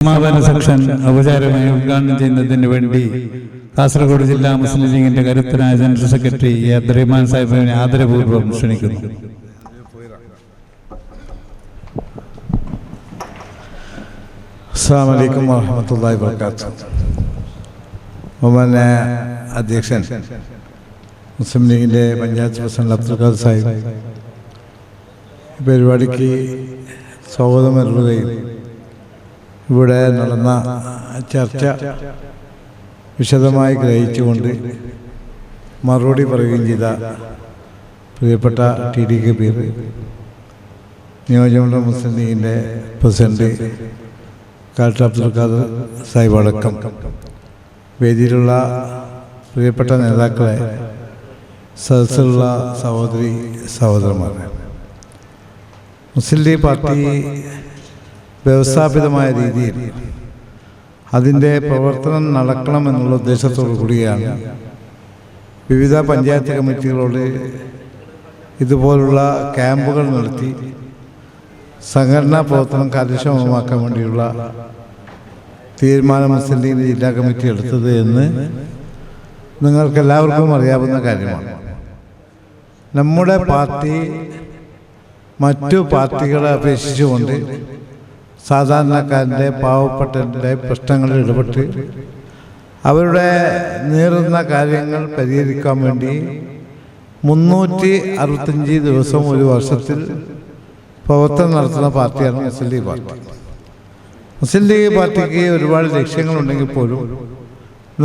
സമാപന സെക്ഷൻ ഔപചാരികമായി ഉദ്ഘാടനം ചെയ്യുന്നതിന് വേണ്ടി കാസർഗോഡ് ജില്ലാ മുസ്ലിം ലീഗിന്റെ കരുത്തനായ ജനറൽ സെക്രട്ടറി അബ്ദുറഹ്മാൻ സാഹിബിനെ ആദരപൂർവ്വം ക്ഷണിക്കുന്നു. അസ്സലാമു അലൈക്കും വറഹ്മത്തുള്ളാഹി വബറകാതുഹു. ബഹുമാന്യ അധ്യക്ഷൻ മുസ്ലിം ലീഗിൻ്റെ പഞ്ചായത്ത് പ്രസിഡന്റ് അബ്ദുൽ ഖാദർ സാഹിബ് ഈ പരിപാടിക്ക് സ്വാഗതം നൽകുകയും ഇവിടെ നടന്ന ചർച്ച വിശദമായി ഗ്രഹിച്ചുകൊണ്ട് മറുപടി പറയുകയും ചെയ്ത പ്രിയപ്പെട്ട ടി ഡി കബീർ നിയോജകമണ്ഡലം മുസ്ലിം ലീഗിൻ്റെ പ്രസിഡന്റ് കളക്ടർ അബ്ദുൽ ഖാദർ സാഹിബ് അടക്കം വേദിയിലുള്ള പ്രിയപ്പെട്ട നേതാക്കളെ, സദസ്സിലുള്ള സഹോദരി സഹോദരന്മാരെ, മുസ്ലിം ലീഗ് പാർട്ടി വ്യവസ്ഥാപിതമായ രീതിയിൽ അതിൻ്റെ പ്രവർത്തനം നടക്കണമെന്നുള്ള ഉദ്ദേശത്തോടു കൂടിയാണ് വിവിധ പഞ്ചായത്ത് കമ്മിറ്റികളോട് ഇതുപോലുള്ള ക്യാമ്പുകൾ നടത്തി സംഘടനാ പ്രവർത്തനം കാര്യക്ഷമമാക്കാൻ വേണ്ടിയുള്ള തീരുമാനം മുസ്ലിം ലീഗ് ജില്ലാ കമ്മിറ്റി എടുത്തത് എന്ന് നിങ്ങൾക്കെല്ലാവർക്കും അറിയാവുന്ന കാര്യമാണ്. നമ്മുടെ പാർട്ടി മറ്റു പാർട്ടികളെ അപേക്ഷിച്ചുകൊണ്ട് സാധാരണക്കാരൻ്റെ പാവപ്പെട്ടവരുടെ പ്രശ്നങ്ങളിൽ ഇടപെട്ട് അവരുടെ നീറുന്ന കാര്യങ്ങൾ പരിഹരിക്കാൻ വേണ്ടി 365 ദിവസം ഒരു വർഷത്തിൽ പ്രവർത്തനം നടത്തുന്ന പാർട്ടിയാണ് മുസ്ലിം ലീഗ് പാർട്ടി. മുസ്ലിം ലീഗ് പാർട്ടിക്ക് ഒരുപാട് ലക്ഷ്യങ്ങളുണ്ടെങ്കിൽ പോലും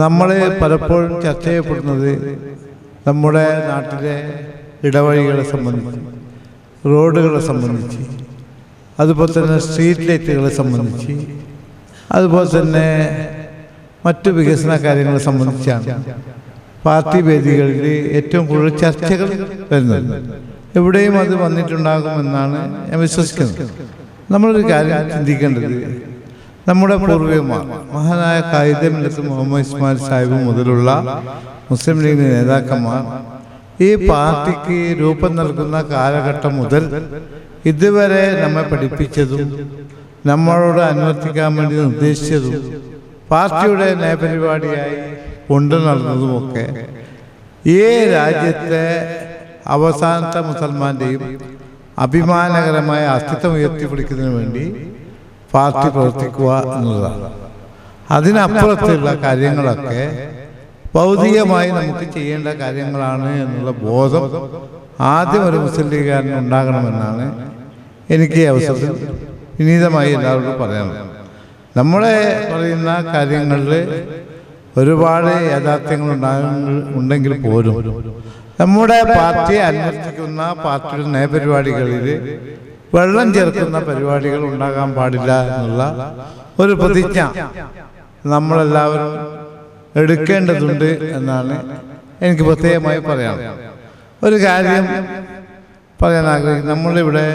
നമ്മൾ പലപ്പോഴും ചർച്ച ചെയ്യപ്പെടുന്നത് നമ്മുടെ നാട്ടിലെ ഇടവഴികളെ സംബന്ധിച്ച്, റോഡുകളെ സംബന്ധിച്ച്, അതുപോലെ തന്നെ സ്ട്രീറ്റ് ലൈറ്റുകളെ സംബന്ധിച്ച്, അതുപോലെ തന്നെ മറ്റു വികസന കാര്യങ്ങളെ സംബന്ധിച്ചാണ് പാർട്ടി വേദികളിൽ ഏറ്റവും കൂടുതൽ ചർച്ചകൾ വരുന്നത്. എവിടെയും അത് വന്നിട്ടുണ്ടാകുമെന്നാണ് ഞാൻ വിശ്വസിക്കുന്നത്. നമ്മളൊരു കാര്യം ചിന്തിക്കേണ്ടത്, നമ്മുടെ പൂർവികന്മാർ മഹാനായ ഖായിദെ മില്ലത്ത് മുഹമ്മദ് ഇസ്മായിൽ സാഹിബ് മുതലുള്ള മുസ്ലിം ലീഗ് നേതാക്കന്മാർ ഈ പാർട്ടിക്ക് രൂപം നൽകുന്ന കാലഘട്ടം മുതൽ ഇതുവരെ നമ്മെ പഠിപ്പിച്ചതും നമ്മളോട് അനുവർത്തിക്കാൻ വേണ്ടി നിർദ്ദേശിച്ചതും പാർട്ടിയുടെ നയപരിപാടിയായി കൊണ്ടു നടന്നതുമൊക്കെ ഈ രാജ്യത്തെ അവസാനത്തെ മുസൽമാൻ്റെയും അഭിമാനകരമായ അസ്തിത്വം ഉയർത്തിപ്പിടിക്കുന്നതിന് വേണ്ടി പാർട്ടി പ്രവർത്തിക്കുക എന്നുള്ളതാണ്. അതിനപ്പുറത്തുള്ള കാര്യങ്ങളൊക്കെ ഭൗതികമായി നമുക്ക് ചെയ്യേണ്ട കാര്യങ്ങളാണ് എന്നുള്ള ബോധം ആദ്യം ഒരു മുസ്ലിം ലീഗുകാരന് ഉണ്ടാകണമെന്നാണ് എനിക്ക് അവസരത്തിൽ വിനീതമായി എല്ലാവരോടും പറയാനുള്ളത്. നമ്മളെ പറയുന്ന കാര്യങ്ങളിൽ ഒരുപാട് യാഥാർത്ഥ്യങ്ങൾ ഉണ്ടെങ്കിൽ പോലും നമ്മുടെ പാർട്ടിയെ അനുവർത്തിക്കുന്ന പാർട്ടിയുടെ നയപരിപാടികളിൽ വെള്ളം ചേർക്കുന്ന പരിപാടികൾ ഉണ്ടാകാൻ പാടില്ല എന്നുള്ള ഒരു പ്രതിജ്ഞ നമ്മളെല്ലാവരും എടുക്കേണ്ടതുണ്ട് എന്നാണ് എനിക്ക് പ്രത്യേകമായി പറയാനുള്ളത്. ഒരു കാര്യം പറയാൻ ആഗ്രഹിക്കുന്നു. നമ്മളിവിടെ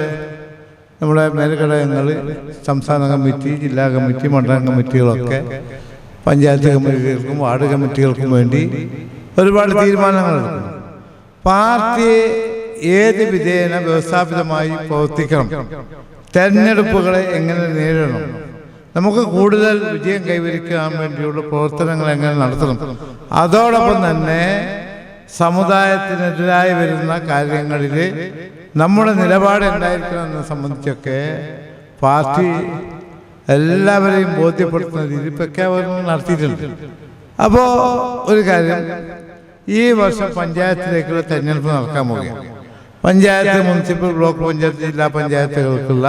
നമ്മുടെ മേൽഘടകങ്ങൾ, സംസ്ഥാന കമ്മിറ്റി, ജില്ലാ കമ്മിറ്റി, മണ്ഡലം കമ്മിറ്റികളൊക്കെ പഞ്ചായത്ത് കമ്മിറ്റികൾക്കും വാർഡ് കമ്മിറ്റികൾക്കും വേണ്ടി ഒരുപാട് തീരുമാനങ്ങളെടുക്കും. പാർട്ടി ഏത് വിധേന വ്യവസ്ഥാപിതമായി പ്രവർത്തിക്കണം, തെരഞ്ഞെടുപ്പുകളെ എങ്ങനെ നേരിടണം, നമുക്ക് കൂടുതൽ വിജയം കൈവരിക്കാൻ വേണ്ടിയുള്ള പ്രവർത്തനങ്ങൾ എങ്ങനെ നടത്തണം, അതോടൊപ്പം തന്നെ സമുദായത്തിനെതിരായി വരുന്ന കാര്യങ്ങളിൽ നമ്മുടെ നിലപാട് എന്തായിരിക്കണമെന്നെ സംബന്ധിച്ചൊക്കെ പാർട്ടി എല്ലാവരെയും ബോധ്യപ്പെടുത്തുന്ന രീതിയിൽ പ്രഖ്യാപനങ്ങൾ നടത്തിയിട്ടുണ്ട്. അപ്പോൾ ഒരു കാര്യം, ഈ വർഷം പഞ്ചായത്തിലേക്കുള്ള തെരഞ്ഞെടുപ്പ് നടക്കാൻ പോവുകയാണ്. പഞ്ചായത്ത്, മുനിസിപ്പൽ, ബ്ലോക്ക് പഞ്ചായത്ത്, ജില്ലാ പഞ്ചായത്തുകൾക്കുള്ള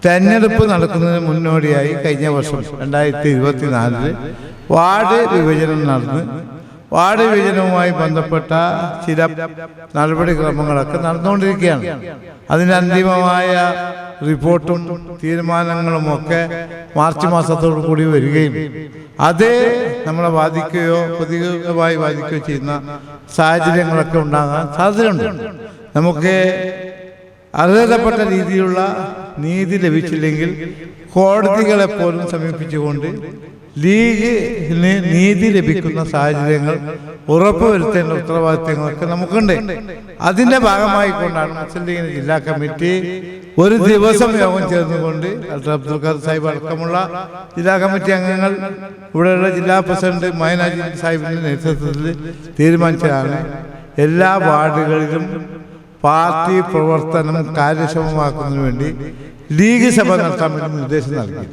തെരഞ്ഞെടുപ്പ് നടക്കുന്നതിന് മുന്നോടിയായി കഴിഞ്ഞ വർഷം 2024 വാർഡ് വിഭജനം നടന്ന് വാർഡ് വിഭജനവുമായി ബന്ധപ്പെട്ട ചില നടപടിക്രമങ്ങളൊക്കെ നടന്നുകൊണ്ടിരിക്കുകയാണ്. അതിൻ്റെ അന്തിമമായ റിപ്പോർട്ടും തീരുമാനങ്ങളുമൊക്കെ മാർച്ച് മാസത്തോടു കൂടി വരികയും അത് നമ്മളെ ബാധിക്കുകയോ പ്രതികൂലമായി ബാധിക്കുകയോ ചെയ്യുന്ന സാഹചര്യങ്ങളൊക്കെ ഉണ്ടാകാൻ സാധ്യതയുണ്ട്. നമുക്ക് അർഹതപ്പെട്ട രീതിയിലുള്ള നീതി ലഭിച്ചില്ലെങ്കിൽ കോടതികളെപ്പോലും സമീപിച്ചുകൊണ്ട് ലീഗിന് നീതി ലഭിക്കുന്ന സാഹചര്യങ്ങൾ ഉറപ്പുവരുത്തേണ്ട ഉത്തരവാദിത്തങ്ങളൊക്കെ നമുക്കുണ്ട്. അതിൻ്റെ ഭാഗമായിക്കൊണ്ടാണ് മുസ്ലിം ലീഗിൻ്റെ ജില്ലാ കമ്മിറ്റി ഒരു ദിവസം യോഗം ചേർന്നുകൊണ്ട് ഡോക്ടർ അബ്ദുൽ ഖാദർ സാഹിബ് അടക്കമുള്ള ജില്ലാ കമ്മിറ്റി അംഗങ്ങൾ, ഇവിടെയുള്ള ജില്ലാ പ്രസിഡന്റ് മൈനാജി സാഹിബിന്റെ നേതൃത്വത്തിൽ തീരുമാനിച്ചതാണ് എല്ലാ വാർഡുകളിലും പാർട്ടി പ്രവർത്തനം കാര്യക്ഷമമാക്കുന്നതിന് വേണ്ടി ലീഗ് സഭ നടത്താൻ വേണ്ടി നിർദ്ദേശം നൽകി.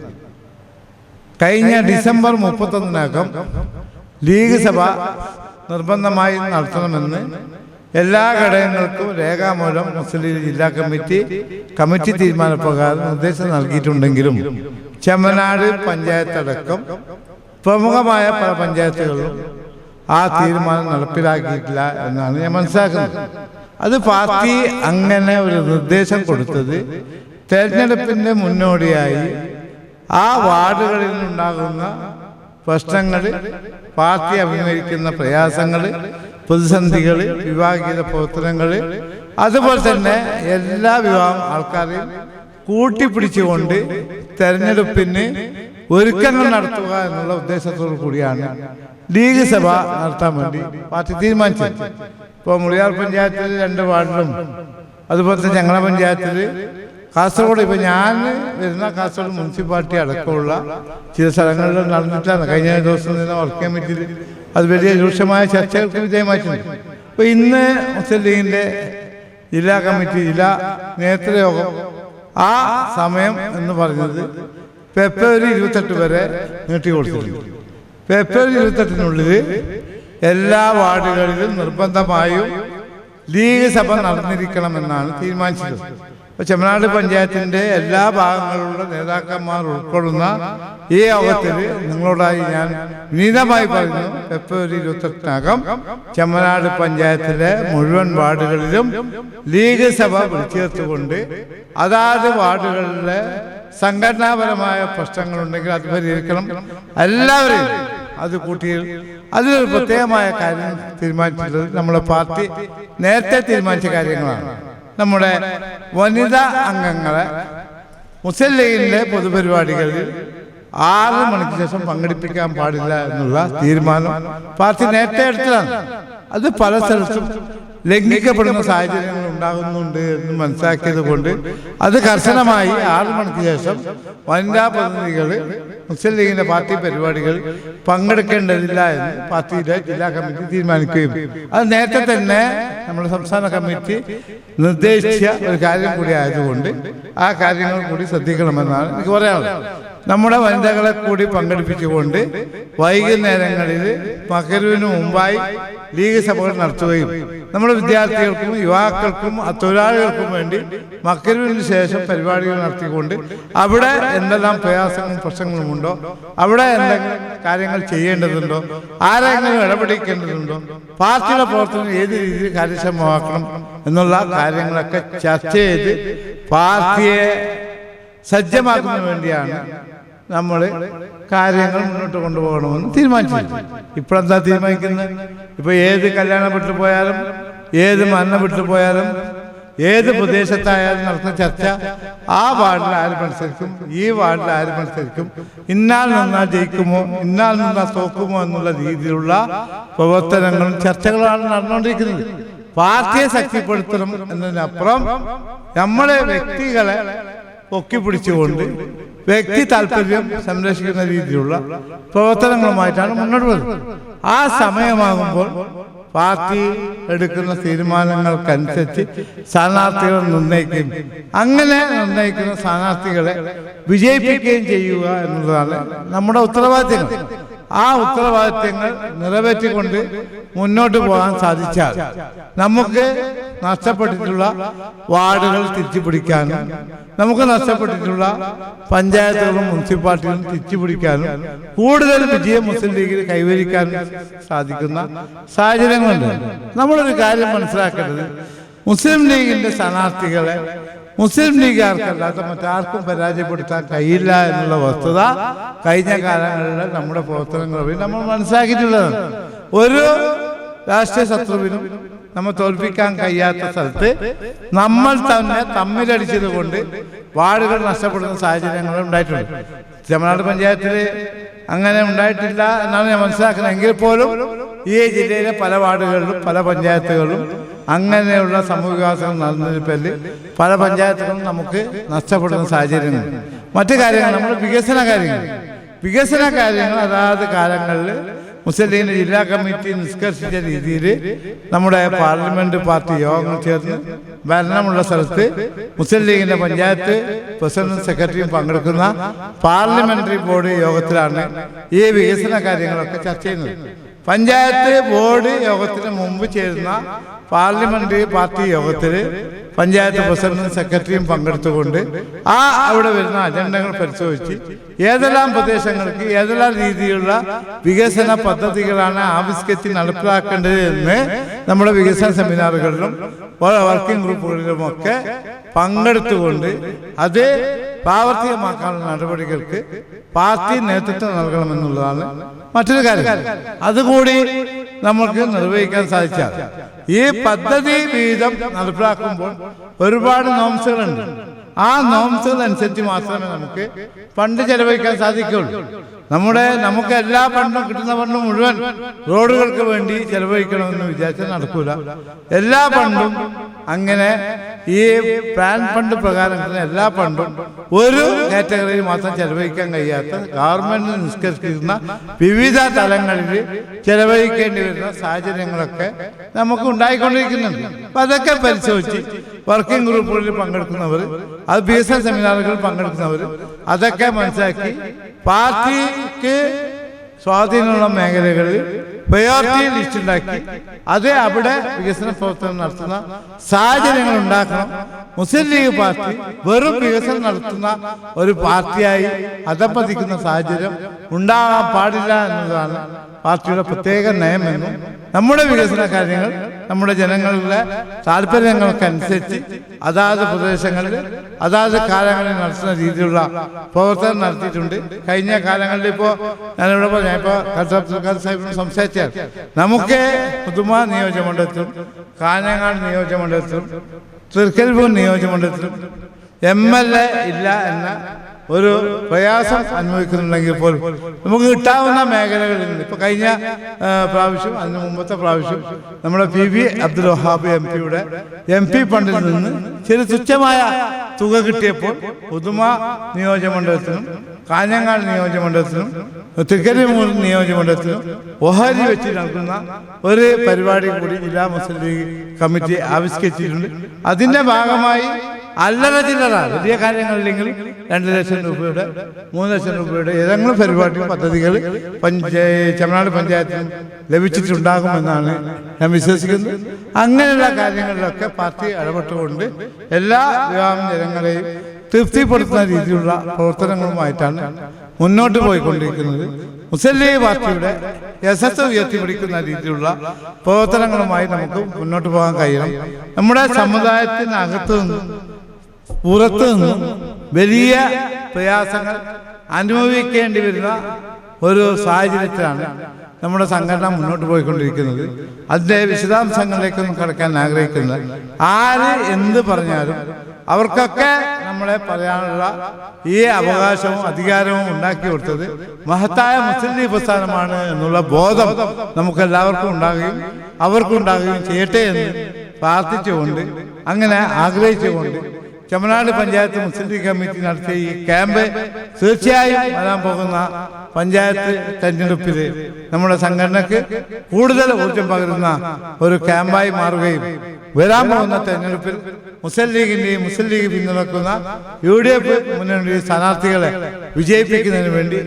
കഴിഞ്ഞ ഡിസംബർ 31-നകം ലീഗ് സഭ നിർബന്ധമായി നടത്തണമെന്ന് എല്ലാ ഘടകങ്ങൾക്കും രേഖാമൂലം മുസ്ലിം ലീഗ് ജില്ലാ കമ്മിറ്റി തീരുമാനപ്രകാരം നിർദ്ദേശം നൽകിയിട്ടുണ്ടെങ്കിലും ചെമ്മനാട് പഞ്ചായത്തടക്കം പ്രമുഖമായ പല പഞ്ചായത്തുകളിലും ആ തീരുമാനം നടപ്പിലാക്കിയിട്ടില്ല എന്നാണ് ഞാൻ മനസ്സിലാക്കുന്നത്. അത് പാർട്ടി അങ്ങനെ ഒരു നിർദ്ദേശം കൊടുത്തത് തെരഞ്ഞെടുപ്പിൻ്റെ മുന്നോടിയായി ആ വാർഡുകളിൽ നിന്നുണ്ടാകുന്ന പ്രശ്നങ്ങൾ, പാർട്ടി അഭിമുഖീകരിക്കുന്ന പ്രയാസങ്ങൾ, പ്രതിസന്ധികൾ, വിഭാഗീയ പ്രവർത്തനങ്ങൾ, അതുപോലെ തന്നെ എല്ലാ വിഭാഗം ആൾക്കാരെയും കൂട്ടിപ്പിടിച്ചുകൊണ്ട് തെരഞ്ഞെടുപ്പിന് ഒരുക്കങ്ങൾ നടത്തുക എന്നുള്ള ഉദ്ദേശത്തോടു കൂടിയാണ് ലീഗ് സഭ നടത്താൻ വേണ്ടി പാർട്ടി തീരുമാനിച്ചത്. ഇപ്പോൾ മുളിയാർ പഞ്ചായത്തിൽ 2 വാർഡിലും അതുപോലെ തന്നെ ഞങ്ങളുടെ പഞ്ചായത്തിൽ കാസർഗോഡ്, ഇപ്പോൾ ഞാൻ വരുന്ന കാസർഗോഡ് മുനിസിപ്പാലിറ്റി അടക്കമുള്ള ചില സ്ഥലങ്ങളിൽ നടന്നിട്ടാണ്. കഴിഞ്ഞ ദിവസം നിന്ന് വർക്ക് കമ്മിറ്റിയിൽ അത് വലിയ രൂക്ഷമായ ചർച്ചകൾക്ക് വിധേയമായിട്ടുണ്ട്. അപ്പോൾ ഇന്ന് മുസ്ലിം ലീഗിൻ്റെ ജില്ലാ കമ്മിറ്റി ജില്ലാ നേതൃയോഗം ആ സമയം എന്ന് പറഞ്ഞത് ഫെബ്രുവരി 28 വരെ നീട്ടിക്കൊടുത്തിട്ടുണ്ട്. ഫെബ്രുവരി 28-നുള്ളിൽ എല്ലാ വാർഡുകളിലും നിർബന്ധമായും ലീഗ് സഭ നടന്നിരിക്കണമെന്നാണ് തീരുമാനിച്ചത്. അപ്പോൾ ചെമ്മനാട് പഞ്ചായത്തിൻ്റെ എല്ലാ ഭാഗങ്ങളിലുള്ള നേതാക്കന്മാർ ഉൾക്കൊള്ളുന്ന ഈ യോഗത്തിൽ നിങ്ങളോടായി ഞാൻ വിനീതമായി പറഞ്ഞു, ഫെബ്രുവരി 28-നകം ചെമ്മനാട് പഞ്ചായത്തിലെ മുഴുവൻ വാർഡുകളിലും ലീഗ് സഭ വിളിച്ചേർത്തുകൊണ്ട് അതാത് വാർഡുകളിലെ സംഘടനാപരമായ പ്രശ്നങ്ങളുണ്ടെങ്കിൽ അത് പരിഹരിക്കണം. എല്ലാവരെയും അത് കൂട്ടിയിൽ അതിലൊരു പ്രത്യേകമായ കാര്യം തീരുമാനിച്ചിട്ടുള്ളത് നമ്മുടെ പാർട്ടി നേരത്തെ തീരുമാനിച്ച കാര്യങ്ങളാണ്. നമ്മുടെ വനിതാ അംഗങ്ങളെ മുസ്ലിം ലീഗിൻ്റെ പൊതുപരിപാടികളിൽ 6 മണിക്ക് ശേഷം പങ്കെടുപ്പിക്കാൻ പാടില്ല എന്നുള്ള തീരുമാനം പാർട്ടി നേരത്തെ എടുത്തതാണ്. അത് പല സ്ഥലത്തും ലംഘിക്കപ്പെടുന്ന സാഹചര്യങ്ങൾ ഉണ്ടാകുന്നുണ്ട് എന്ന് മനസ്സിലാക്കിയത് കൊണ്ട് അത് കർശനമായി 6 മണിക്ക് ശേഷം വനിതാ പ്രതിനിധികൾ മുസ്ലിം ലീഗിൻ്റെ പാർട്ടി പരിപാടികൾ പങ്കെടുക്കേണ്ടതില്ല എന്ന് പാർട്ടിയുടെ ജില്ലാ കമ്മിറ്റി തീരുമാനിക്കുകയും അത് നേരത്തെ തന്നെ നമ്മുടെ സംസ്ഥാന കമ്മിറ്റി നിർദ്ദേശിച്ച ഒരു കാര്യം കൂടി ആയതുകൊണ്ട് ആ കാര്യങ്ങൾ കൂടി ശ്രദ്ധിക്കണമെന്നാണ് എനിക്ക് പറയാനുള്ളത്. നമ്മുടെ വനിതകളെ കൂടി പങ്കെടുപ്പിച്ചുകൊണ്ട് വൈകുന്നേരങ്ങളിൽ മകരവിന് മുമ്പായി ലീഗ് സഭകൾ നടത്തുകയും നമ്മുടെ വിദ്യാർത്ഥികൾക്കും യുവാക്കൾക്കും തൊഴിലാളികൾക്കും വേണ്ടി മകരവിന് ശേഷം പരിപാടികൾ നടത്തിക്കൊണ്ട് അവിടെ എന്തെല്ലാം പ്രയാസങ്ങളും പ്രശ്നങ്ങളും ഉണ്ടോ, അവിടെ എന്തെങ്കിലും കാര്യങ്ങൾ ചെയ്യേണ്ടതുണ്ടോ, ആരെങ്കിലും ഇടപെടിക്കേണ്ടതുണ്ടോ, പാർട്ടിയുടെ പ്രവർത്തനം ഏത് രീതിയിൽ കാര്യക്ഷമമാക്കണം എന്നുള്ള കാര്യങ്ങളൊക്കെ ചർച്ച ചെയ്ത് പാർട്ടിയെ സജ്ജമാക്കുന്നതിന് വേണ്ടിയാണ് നമ്മൾ കാര്യങ്ങൾ മുന്നോട്ട് കൊണ്ടുപോകണമെന്ന് തീരുമാനിച്ചു. ഇപ്പോഴെന്താ തീരുമാനിക്കുന്നത്? ഇപ്പോൾ ഏത് കല്യാണ വീട്ടിൽ പോയാലും, ഏത് മരണ വീട്ടിൽ പോയാലും, ഏത് പ്രദേശത്തായാലും നടത്തുന്ന ചർച്ച ആ വാർഡിൽ ആര് മത്സരിക്കും, ഈ വാർഡിൽ ആര് മത്സരിക്കും, ഇന്നാൾ നിന്നാൽ ജയിക്കുമോ, ഇന്നാൾ നിന്നാൽ തോക്കുമോ എന്നുള്ള രീതിയിലുള്ള പ്രവർത്തനങ്ങളും ചർച്ചകളാണ് നടന്നുകൊണ്ടിരിക്കുന്നത്. പാർട്ടിയെ ശക്തിപ്പെടുത്തണം എന്നതിനപ്പുറം നമ്മളെ വ്യക്തികളെ പൊക്കിപ്പിടിച്ചുകൊണ്ട് വ്യക്തി താല്പര്യം സംരക്ഷിക്കുന്ന രീതിയിലുള്ള പ്രവർത്തനങ്ങളുമായിട്ടാണ് മുന്നോട്ട് വരുന്നത്. ആ സമയമാകുമ്പോൾ പാർട്ടി എടുക്കുന്ന തീരുമാനങ്ങൾക്കനുസരിച്ച് സ്ഥാനാർത്ഥികൾ നിർണ്ണയിക്കുകയും അങ്ങനെ നിർണ്ണയിക്കുന്ന സ്ഥാനാർത്ഥികളെ വിജയിപ്പിക്കുകയും ചെയ്യുക എന്നുള്ളതാണ് നമ്മുടെ ഉത്തരവാദിത്തങ്ങൾ. ആ ഉത്തരവാദിത്തങ്ങൾ നിറവേറ്റിക്കൊണ്ട് മുന്നോട്ട് പോകാൻ സാധിച്ചാൽ നമുക്ക് നഷ്ടപ്പെട്ടിട്ടുള്ള വാർഡുകൾ തിരിച്ചുപിടിക്കാനും നമുക്ക് നഷ്ടപ്പെട്ടിട്ടുള്ള പഞ്ചായത്തുകളും മുനിസിപ്പാലിറ്റികളും തിരിച്ചുപിടിക്കാനും കൂടുതൽ വിജയം മുസ്ലിം ലീഗിൽ കൈവരിക്കാനും സാധിക്കുന്ന സാഹചര്യങ്ങളുണ്ട്. നമ്മളൊരു കാര്യം മനസ്സിലാക്കേണ്ടത്, മുസ്ലിം ലീഗിൻ്റെ സ്ഥാനാർത്ഥികളെ മുസ്ലിം ലീഗുകാർക്കല്ലാത്ത മറ്റാർക്കും പരാജയപ്പെടുത്താൻ കഴിയില്ല എന്നുള്ള വസ്തുത കഴിഞ്ഞ കാലങ്ങളിലെ നമ്മുടെ പ്രവർത്തനങ്ങൾ വഴി നമ്മൾ മനസ്സിലാക്കിയിട്ടുള്ളതാണ്. ഒരു രാഷ്ട്രീയ ശത്രുവിനും നമ്മൾ തോൽപ്പിക്കാൻ കഴിയാത്ത സ്ഥലത്ത് നമ്മൾ തന്നെ തമ്മിലടിച്ചത് കൊണ്ട് വാർഡുകൾ നഷ്ടപ്പെടുന്ന സാഹചര്യങ്ങൾ ഉണ്ടായിട്ടുണ്ട്. ചെമ്മനാട് പഞ്ചായത്തിൽ അങ്ങനെ ഉണ്ടായിട്ടില്ല എന്നാണ് ഞാൻ മനസ്സിലാക്കുന്നത്. എങ്കിൽ പോലും ഈ ജില്ലയിലെ പല വാർഡുകളിലും പല പഞ്ചായത്തുകളിലും അങ്ങനെയുള്ള സമൂഹവികാസങ്ങൾ നടന്നതിന് പേരിൽ പല പഞ്ചായത്തുകളും നമുക്ക് നഷ്ടപ്പെടുന്ന സാഹചര്യങ്ങൾ. മറ്റു കാര്യങ്ങൾ നമ്മൾ വികസന കാര്യങ്ങൾ അതാത് കാലങ്ങളിൽ മുസ്ലിം ലീഗിന്റെ ജില്ലാ കമ്മിറ്റി നിഷ്കർഷിച്ച രീതിയിൽ നമ്മുടെ പാർലമെന്റ് പാർട്ടി യോഗങ്ങൾ ചേർന്ന് ഭരണമുള്ള സ്ഥലത്ത് മുസ്ലിം ലീഗിന്റെ പഞ്ചായത്ത് പ്രസിഡന്റും സെക്രട്ടറിയും പങ്കെടുക്കുന്ന പാർലമെന്ററി ബോർഡ് യോഗത്തിലാണ് ഈ വികസന കാര്യങ്ങളൊക്കെ ചർച്ച ചെയ്യുന്നത്. പഞ്ചായത്ത് ബോർഡ് യോഗത്തിന് മുമ്പ് ചേരുന്ന പാർലമെന്ററി പാർട്ടി യോഗത്തിൽ പഞ്ചായത്ത് പ്രസിഡന്റും സെക്രട്ടറിയും പങ്കെടുത്തുകൊണ്ട് അവിടെ വരുന്ന അജണ്ടകൾ പരിശോധിച്ച് ഏതെല്ലാം പ്രദേശങ്ങൾക്ക് ഏതെല്ലാം രീതിയിലുള്ള വികസന പദ്ധതികളാണ് ആവിഷ്കരിച്ച് നടപ്പിലാക്കേണ്ടത് എന്ന് നമ്മുടെ വികസന സെമിനാറുകളിലും വർക്കിംഗ് ഗ്രൂപ്പുകളിലുമൊക്കെ പങ്കെടുത്തുകൊണ്ട് അത് പ്രാവർത്തികമാക്കാനുള്ള നടപടികൾക്ക് പാർട്ടി നേതൃത്വം നൽകണമെന്നുള്ളതാണ് മറ്റൊരു കാര്യം. അതുകൂടി നമുക്ക് നിർവഹിക്കാൻ സാധിച്ചാൽ ഈ പദ്ധതി വീതം നടപ്പിലാക്കുമ്പോൾ ഒരുപാട് നോംസുകളുണ്ട്. ആ നോംസുകൾ അനുസരിച്ച് മാത്രമേ നമുക്ക് ഫണ്ട് ചെലവഴിക്കാൻ സാധിക്കുകയുള്ളൂ. നമുക്ക് എല്ലാ ഫണ്ടും കിട്ടുന്ന ഫണ്ട് മുഴുവൻ റോഡുകൾക്ക് വേണ്ടി ചെലവഴിക്കണമെന്ന് വിചാരിച്ചാൽ നടക്കൂല. എല്ലാ ഫണ്ടും അങ്ങനെ ഈ പ്ലാൻ ഫണ്ട് പ്രകാരം കിട്ടുന്ന എല്ലാ ഫണ്ടും ഒരു കാറ്റഗറിയിൽ മാത്രം ചെലവഴിക്കാൻ കഴിയാത്ത ഗവൺമെന്റ് നിഷ്കർഷിക്കുന്ന വിവിധ തലങ്ങളിൽ ചെലവഴിക്കേണ്ടി വരുന്ന സാഹചര്യങ്ങളൊക്കെ നമുക്ക് ഉണ്ടായിക്കൊണ്ടിരിക്കുന്നുണ്ട്. അപ്പൊ അതൊക്കെ പരിശോധിച്ച് വർക്കിംഗ് ഗ്രൂപ്പുകളിൽ പങ്കെടുക്കുന്നവർ, അത് വികസന സെമിനാറുകളിൽ പങ്കെടുക്കുന്നവർ അതൊക്കെ മനസ്സിലാക്കി പാർട്ടിക്ക് സ്വാധീനമുള്ള മേഖലകളിൽ പ്രയോറിറ്റി ലിസ്റ്റ് ഉണ്ടാക്കി അത് അവിടെ വികസന പ്രവർത്തനം നടത്തുന്ന സാഹചര്യങ്ങൾ ഉണ്ടാക്കണം. മുസ്ലിം ലീഗ് പാർട്ടി വെറും വികസനം നടത്തുന്ന ഒരു പാർട്ടിയായി അധപ്പതിക്കുന്ന സാഹചര്യം ഉണ്ടാകാൻ പാടില്ല എന്നതാണ് പാർട്ടിയുടെ പ്രത്യേക നയമെന്നും നമ്മുടെ വികസന കാര്യങ്ങൾ നമ്മുടെ ജനങ്ങളുടെ താല്പര്യങ്ങൾക്കനുസരിച്ച് അതാത് പ്രദേശങ്ങളിൽ അതാത് കാലങ്ങളിൽ നടത്തുന്ന രീതിയിലുള്ള പ്രവർത്തനം നടത്തിയിട്ടുണ്ട്. കഴിഞ്ഞ കാലങ്ങളിൽ ഞാനിവിടെ സാഹിബിനോട് സംസാരിച്ചാൽ നമുക്ക് പുതുമ നിയോജകമണ്ഡലത്തിലും കാഞ്ഞങ്ങാട് നിയോജകമണ്ഡലത്തിലും തൃക്കരിപ്പൂർ നിയോജകമണ്ഡലത്തിലും MLA ഇല്ല എന്ന ഒരു പ്രയാസം അനുഭവിക്കുന്നുണ്ടെങ്കിൽ പോലും നമുക്ക് കിട്ടാവുന്ന മേഖലകളിൽ നിന്ന് ഇപ്പൊ കഴിഞ്ഞ പ്രാവശ്യം അതിന് മുമ്പത്തെ പ്രാവശ്യം നമ്മുടെ PV അബ്ദുൽ വഹാബ് MP-യുടെ MP ഫണ്ടിൽ നിന്ന് ചെറിയ തുച്ഛമായ തുക കിട്ടിയപ്പോൾ പുതുമ നിയോജകമണ്ഡലത്തിനും കാഞ്ഞങ്ങാട് നിയോജകമണ്ഡലത്തിനും തൃക്കരിപ്പൂർ നിയോജകമണ്ഡലത്തിനും ഓഹരി വെച്ച് നടക്കുന്ന ഒരു പരിപാടി കൂടി ജില്ലാ മുസ്ലിം ലീഗ് കമ്മിറ്റി ആവിഷ്കരിച്ചിട്ടുണ്ട്. അതിന്റെ ഭാഗമായി അല്ലറ ചില്ലറ വലിയ കാര്യങ്ങളില്ലെങ്കിൽ 2 ലക്ഷം രൂപയുടെ 3 ലക്ഷം രൂപയുടെ ഏതെങ്കിലും പരിപാടി പദ്ധതികൾ ചെമ്മനാട് പഞ്ചായത്തിന് ലഭിച്ചിട്ടുണ്ടാകുമെന്നാണ് ഞാൻ വിശ്വസിക്കുന്നത്. അങ്ങനെയുള്ള കാര്യങ്ങളിലൊക്കെ പാർട്ടി ഇടപെട്ടുകൊണ്ട് എല്ലാ വിഭാഗം ജനങ്ങളെയും തൃപ്തിപ്പെടുത്തുന്ന രീതിയിലുള്ള പ്രവർത്തനങ്ങളുമായിട്ടാണ് മുന്നോട്ട് പോയിക്കൊണ്ടിരിക്കുന്നത്. മുസ്ലിം ലീഗ് പാർട്ടിയുടെ യശസ്സ് ഉയർത്തിപ്പിടിക്കുന്ന രീതിയിലുള്ള പ്രവർത്തനങ്ങളുമായി നമുക്ക് മുന്നോട്ട് പോകാൻ കഴിയണം. നമ്മുടെ സമുദായത്തിനകത്തു നിന്നും പുറത്തു നിന്നും വലിയ പ്രയാസങ്ങൾ അനുഭവിക്കേണ്ടി വരുന്ന ഒരു സാഹചര്യത്തിലാണ് നമ്മുടെ സംഘടന മുന്നോട്ട് പോയിക്കൊണ്ടിരിക്കുന്നത്. അതിൻ്റെ വിശദാംശങ്ങളിലേക്കൊന്നും കടക്കാൻ ആഗ്രഹിക്കുന്നത് ആര് എന്ത് പറഞ്ഞാലും അവർക്കൊക്കെ നമ്മളെ പറയാനുള്ള ഈ അവകാശവും അധികാരവും ഉണ്ടാക്കി കൊടുത്തത് മഹത്തായ മുസ്ലിം ലീഗ് പ്രസ്ഥാനമാണ് എന്നുള്ള ബോധം നമുക്കെല്ലാവർക്കും ഉണ്ടാകുകയും അവർക്കുണ്ടാകുകയും ചെയ്യട്ടെ എന്ന് പ്രാർത്ഥിച്ചുകൊണ്ട് അങ്ങനെ ആഗ്രഹിച്ചുകൊണ്ട് ചെമ്മനാട് പഞ്ചായത്ത് മുസ്ലിം ലീഗ് കമ്മിറ്റി നടത്തിയ ഈ ക്യാമ്പ് തീർച്ചയായും വരാൻ പോകുന്ന പഞ്ചായത്ത് തെരഞ്ഞെടുപ്പിൽ നമ്മുടെ സംഘടനയ്ക്ക് കൂടുതൽ ഊർജം പകരുന്ന ഒരു ക്യാമ്പായി മാറുകയും വരാൻ പോകുന്ന തെരഞ്ഞെടുപ്പിൽ മുസ്ലിം ലീഗിന്റെയും മുസ്ലിം ലീഗ് പിന്തുണക്കുന്ന UDF മുന്നണി സ്ഥാനാർത്ഥികളെ വിജയിപ്പിക്കുന്നതിന് വേണ്ടി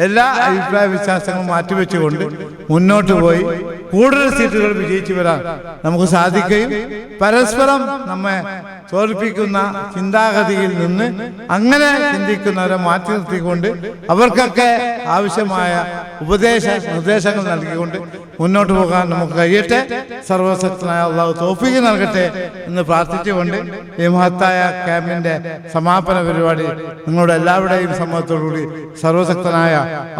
എല്ലാ അഭിപ്രായ വിശ്വാസങ്ങളും മാറ്റിവെച്ചുകൊണ്ട് മുന്നോട്ട് പോയി കൂടുതൽ സീറ്റുകൾ വിജയിച്ചു വരാൻ നമുക്ക് സാധിക്കുകയും പരസ്പരം നമ്മെ തോൽപ്പിക്കുന്ന ചിന്താഗതിയിൽ നിന്ന് അങ്ങനെ ചിന്തിക്കുന്നവരെ മാറ്റി നിർത്തിക്കൊണ്ട് അവർക്കൊക്കെ ആവശ്യമായ നിർദ്ദേശങ്ങൾ നൽകിക്കൊണ്ട് മുന്നോട്ട് പോകാൻ നമുക്ക് കഴിയട്ടെ. സർവശക്തനായ അള്ളാഹു തൗഫീഖ് നൽകട്ടെ എന്ന് പ്രാർത്ഥിച്ചുകൊണ്ട് ഈ മഹത്തായ ക്യാമ്പിന്റെ സമാപന പരിപാടി നിങ്ങളുടെ എല്ലാവരുടെയും സമ്മതത്തോടുകൂടി സർവശക്തനായ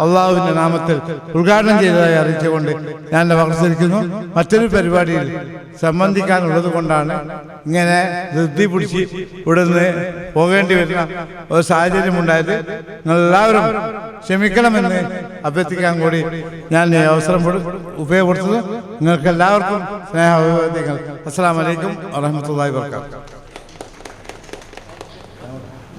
അള്ളാഹുവിന്റെ നാമത്തിൽ ഉദ്ഘാടനം ചെയ്തതായി അറിയിച്ചുകൊണ്ട് ഞാൻ നമസ്കരിക്കുന്നു. മറ്റൊരു പരിപാടിയിൽ സംബന്ധിക്കാനുള്ളത് കൊണ്ടാണ് ഇങ്ങനെ ധൃതി പിടിച്ച് ഇവിടെ നിന്ന് പോകേണ്ടി വരുന്ന ഒരു സാഹചര്യമുണ്ടായത്. നിങ്ങളെല്ലാവരും ക്ഷമിക്കണമെന്ന് അഭ്യർത്ഥിക്കാൻ കൂടി ഞാൻ ഈ അവസരം ഉപയോഗപ്പെടുത്തുന്നു. നിങ്ങൾക്ക് എല്ലാവർക്കും സ്നേഹ അഭിവാദ്യങ്ങൾ. അസ്സലാമു അലൈക്കും വറഹ്മത്തുള്ളാഹി വബറകാതുഹു.